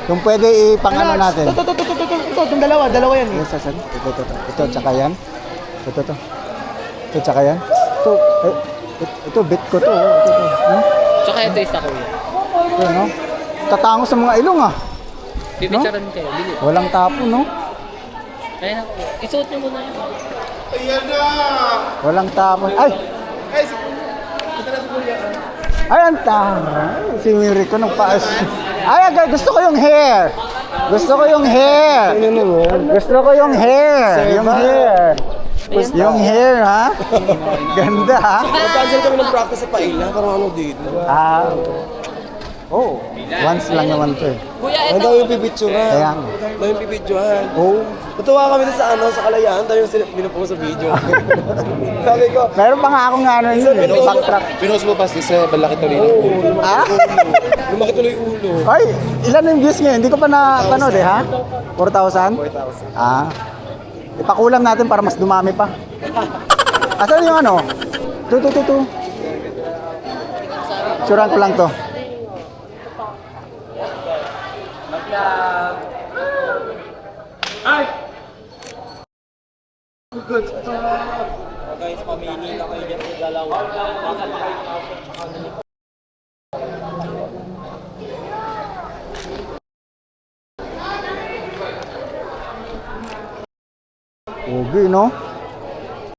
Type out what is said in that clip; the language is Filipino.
Yung pwede ipang-ano natin. Ito, itong dalawa yan eh. Yes, sir. Ito, tsaka yan. Ito. Ito, tsaka yan. Ito, bit ko to. Ito. Hmm? Tsaka ito isa ko yun. Ito, no? Tatango sa mga ilong, ah. Pipicturean kayo, bili. Walang tapo, no? Kaya na, isuot nyo muna yun. Walang tapo. Ay! Ay, ang tara. Si Miri ko nung paas. Ay, agad. Gusto ko yung hair. Gusto ko yung hair. Gusto ko yung hair. Yung hair. Yung hair, ha? Ganda, ha? Mag-cancel kami ng practice sa Paila, parang ano dito. Ah. Oh, once lang naman to eh. Kuya, Ano ito. daw yung pipicturean? Kaya nga. Daw yung pipicturean. Oh. Natuwa kami sa sa Kalayaan, tayo yung pinupost sa video. Sabi ko, Meron pa nga akong ano yun eh. Backtrack. Pinost mo pa sa Balaki Torino. Ah? lumaki tuloy ulo. Ay, ilan yung views ngayon? Hindi ko pa napanood eh, ha? 4,000? 4,000. Ah. Ipakulam natin para mas dumami pa. Asan yung ano? Tu. Suran ko lang to. Guys, pamili na kayo dyan sa dalawa. Ugi, no?